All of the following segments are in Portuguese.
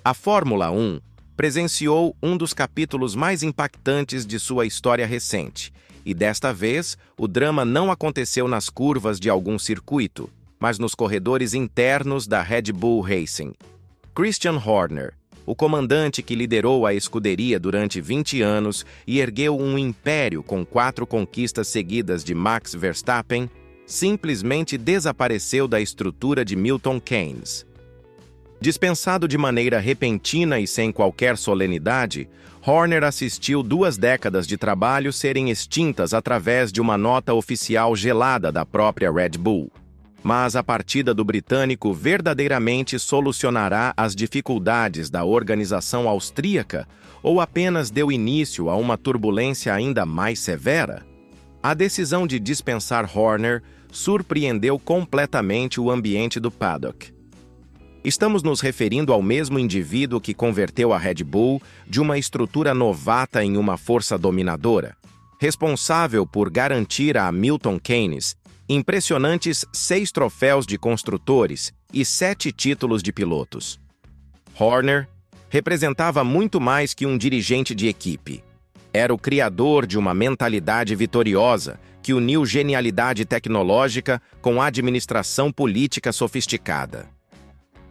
A Fórmula 1 presenciou um dos capítulos mais impactantes de sua história recente, e desta vez o drama não aconteceu nas curvas de algum circuito, mas nos corredores internos da Red Bull Racing. Christian Horner, o comandante que liderou a escuderia durante 20 anos e ergueu um império com 4 conquistas seguidas de Max Verstappen, simplesmente desapareceu da estrutura de Milton Keynes. Dispensado de maneira repentina e sem qualquer solenidade, Horner assistiu 2 décadas de trabalho serem extintas através de uma nota oficial gelada da própria Red Bull. Mas a partida do britânico verdadeiramente solucionará as dificuldades da organização austríaca ou apenas deu início a uma turbulência ainda mais severa? A decisão de dispensar Horner surpreendeu completamente o ambiente do paddock. Estamos nos referindo ao mesmo indivíduo que converteu a Red Bull de uma estrutura novata em uma força dominadora, responsável por garantir a Milton Keynes impressionantes 6 troféus de construtores e 7 títulos de pilotos. Horner representava muito mais que um dirigente de equipe. Era o criador de uma mentalidade vitoriosa que uniu genialidade tecnológica com administração política sofisticada.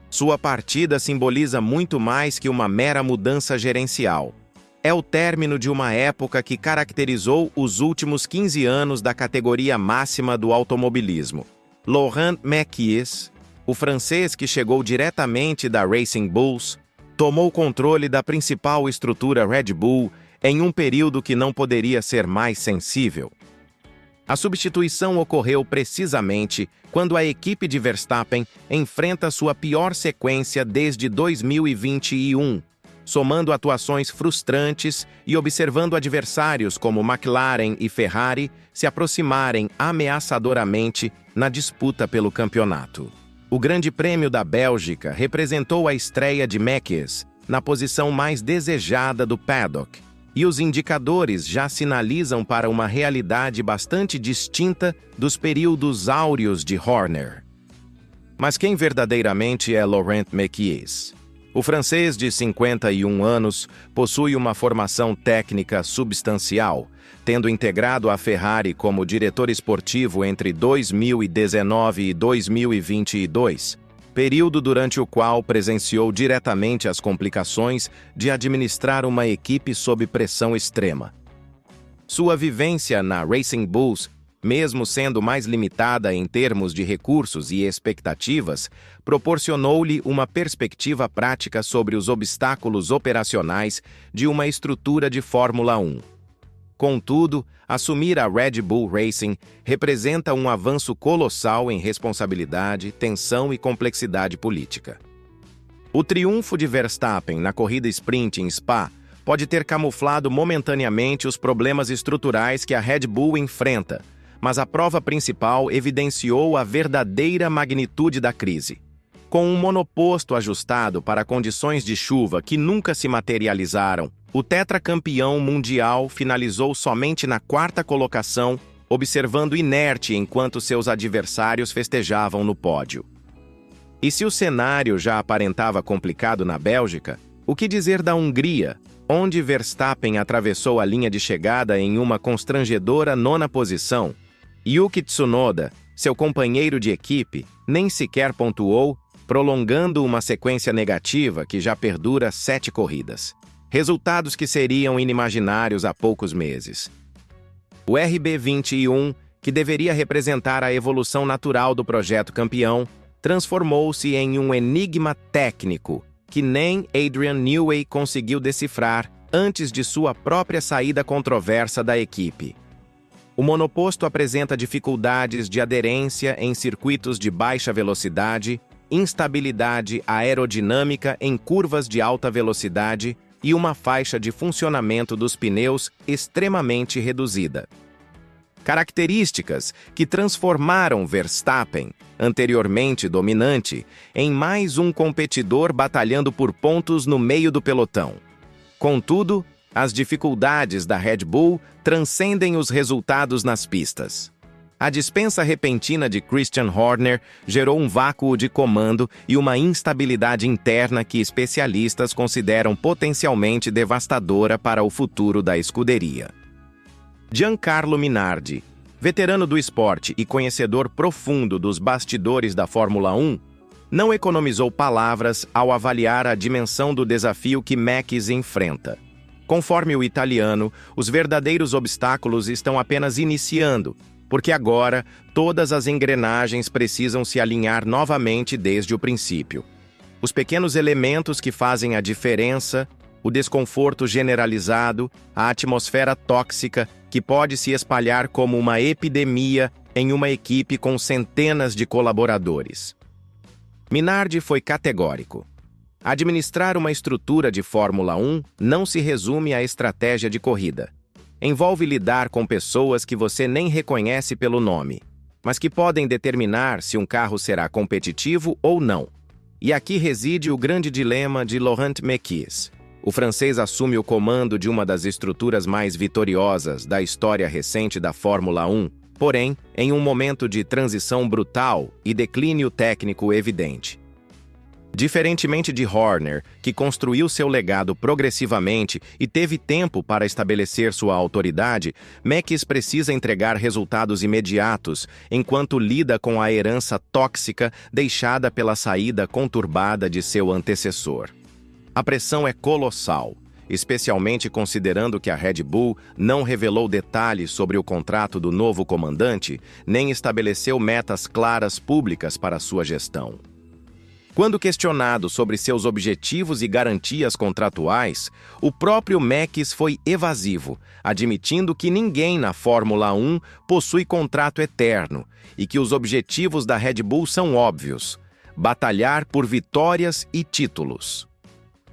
Sua partida simboliza muito mais que uma mera mudança gerencial. É o término de uma época que caracterizou os últimos 15 anos da categoria máxima do automobilismo. Laurent Mekies, o francês que chegou diretamente da Racing Bulls, tomou controle da principal estrutura Red Bull em um período que não poderia ser mais sensível. A substituição ocorreu precisamente quando a equipe de Verstappen enfrenta sua pior sequência desde 2021, somando atuações frustrantes e observando adversários como McLaren e Ferrari se aproximarem ameaçadoramente na disputa pelo campeonato. O Grande Prêmio da Bélgica representou a estreia de Mekies na posição mais desejada do paddock, e os indicadores já sinalizam para uma realidade bastante distinta dos períodos áureos de Horner. Mas quem verdadeiramente é Laurent Mekies? O francês de 51 anos possui uma formação técnica substancial, tendo integrado a Ferrari como diretor esportivo entre 2019 e 2022, período durante o qual presenciou diretamente as complicações de administrar uma equipe sob pressão extrema. Sua vivência na Racing Bulls, mesmo sendo mais limitada em termos de recursos e expectativas, proporcionou-lhe uma perspectiva prática sobre os obstáculos operacionais de uma estrutura de Fórmula 1. Contudo, assumir a Red Bull Racing representa um avanço colossal em responsabilidade, tensão e complexidade política. O triunfo de Verstappen na corrida sprint em Spa pode ter camuflado momentaneamente os problemas estruturais que a Red Bull enfrenta, mas a prova principal evidenciou a verdadeira magnitude da crise. Com um monoposto ajustado para condições de chuva que nunca se materializaram, o tetracampeão mundial finalizou somente na 4ª colocação, observando inerte enquanto seus adversários festejavam no pódio. E se o cenário já aparentava complicado na Bélgica, o que dizer da Hungria, onde Verstappen atravessou a linha de chegada em uma constrangedora 9ª posição? Yuki Tsunoda, seu companheiro de equipe, nem sequer pontuou, prolongando uma sequência negativa que já perdura 7 corridas. Resultados que seriam inimaginários há poucos meses. O RB21, que deveria representar a evolução natural do projeto campeão, transformou-se em um enigma técnico que nem Adrian Newey conseguiu decifrar antes de sua própria saída controversa da equipe. O monoposto apresenta dificuldades de aderência em circuitos de baixa velocidade, instabilidade aerodinâmica em curvas de alta velocidade e uma faixa de funcionamento dos pneus extremamente reduzida. Características que transformaram Verstappen, anteriormente dominante, em mais um competidor batalhando por pontos no meio do pelotão. Contudo, as dificuldades da Red Bull transcendem os resultados nas pistas. A dispensa repentina de Christian Horner gerou um vácuo de comando e uma instabilidade interna que especialistas consideram potencialmente devastadora para o futuro da escuderia. Giancarlo Minardi, veterano do esporte e conhecedor profundo dos bastidores da Fórmula 1, não economizou palavras ao avaliar a dimensão do desafio que Mekies enfrenta. Conforme o italiano, os verdadeiros obstáculos estão apenas iniciando, porque agora todas as engrenagens precisam se alinhar novamente desde o princípio. Os pequenos elementos que fazem a diferença, o desconforto generalizado, a atmosfera tóxica que pode se espalhar como uma epidemia em uma equipe com centenas de colaboradores. Minardi foi categórico. Administrar uma estrutura de Fórmula 1 não se resume à estratégia de corrida. Envolve lidar com pessoas que você nem reconhece pelo nome, mas que podem determinar se um carro será competitivo ou não. E aqui reside o grande dilema de Laurent Mekies. O francês assume o comando de uma das estruturas mais vitoriosas da história recente da Fórmula 1, porém, em um momento de transição brutal e declínio técnico evidente. Diferentemente de Horner, que construiu seu legado progressivamente e teve tempo para estabelecer sua autoridade, Mekies precisa entregar resultados imediatos enquanto lida com a herança tóxica deixada pela saída conturbada de seu antecessor. A pressão é colossal, especialmente considerando que a Red Bull não revelou detalhes sobre o contrato do novo comandante, nem estabeleceu metas claras públicas para sua gestão. Quando questionado sobre seus objetivos e garantias contratuais, o próprio Mekies foi evasivo, admitindo que ninguém na Fórmula 1 possui contrato eterno e que os objetivos da Red Bull são óbvios: batalhar por vitórias e títulos.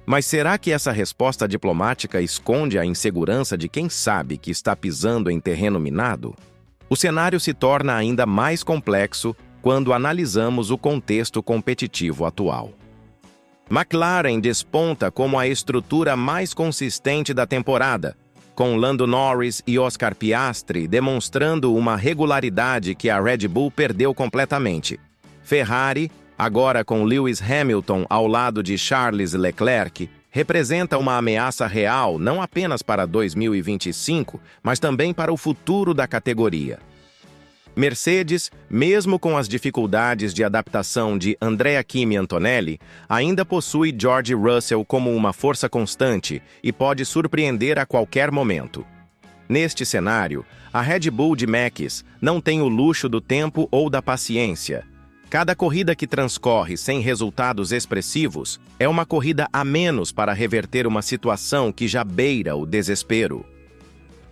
Mas será que essa resposta diplomática esconde a insegurança de quem sabe que está pisando em terreno minado? O cenário se torna ainda mais complexo quando analisamos o contexto competitivo atual. McLaren desponta como a estrutura mais consistente da temporada, com Lando Norris e Oscar Piastri demonstrando uma regularidade que a Red Bull perdeu completamente. Ferrari, agora com Lewis Hamilton ao lado de Charles Leclerc, representa uma ameaça real não apenas para 2025, mas também para o futuro da categoria. Mercedes, mesmo com as dificuldades de adaptação de Andrea Kimi Antonelli, ainda possui George Russell como uma força constante e pode surpreender a qualquer momento. Neste cenário, a Red Bull de Mekies não tem o luxo do tempo ou da paciência. Cada corrida que transcorre sem resultados expressivos é uma corrida a menos para reverter uma situação que já beira o desespero.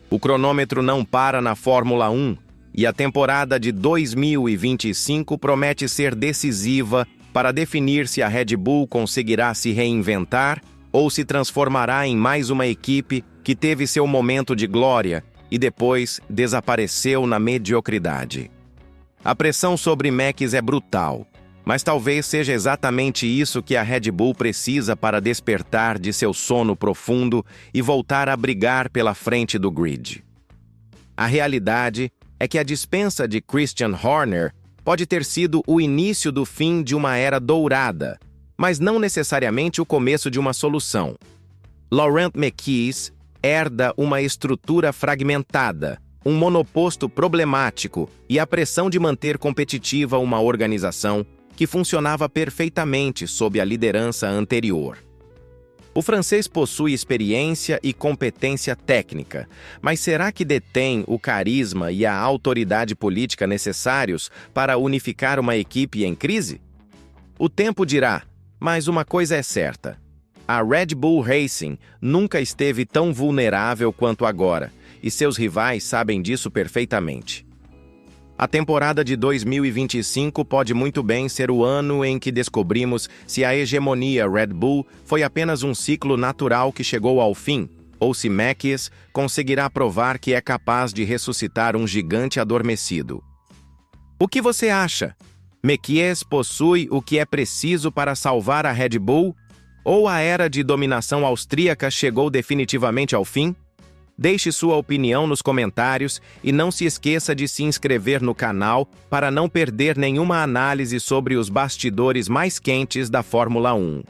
O cronômetro não para na Fórmula 1, e a temporada de 2025 promete ser decisiva para definir se a Red Bull conseguirá se reinventar ou se transformará em mais uma equipe que teve seu momento de glória e depois desapareceu na mediocridade. A pressão sobre Mekies é brutal, mas talvez seja exatamente isso que a Red Bull precisa para despertar de seu sono profundo e voltar a brigar pela frente do grid. A realidade é que a dispensa de Christian Horner pode ter sido o início do fim de uma era dourada, mas não necessariamente o começo de uma solução. Laurent Mekies herda uma estrutura fragmentada, um monoposto problemático e a pressão de manter competitiva uma organização que funcionava perfeitamente sob a liderança anterior. O francês possui experiência e competência técnica, mas será que detém o carisma e a autoridade política necessários para unificar uma equipe em crise? O tempo dirá, mas uma coisa é certa: a Red Bull Racing nunca esteve tão vulnerável quanto agora, e seus rivais sabem disso perfeitamente. A temporada de 2025 pode muito bem ser o ano em que descobrimos se a hegemonia Red Bull foi apenas um ciclo natural que chegou ao fim, ou se Mekies conseguirá provar que é capaz de ressuscitar um gigante adormecido. O que você acha? Mekies possui o que é preciso para salvar a Red Bull? Ou a era de dominação austríaca chegou definitivamente ao fim? Deixe sua opinião nos comentários e não se esqueça de se inscrever no canal para não perder nenhuma análise sobre os bastidores mais quentes da Fórmula 1.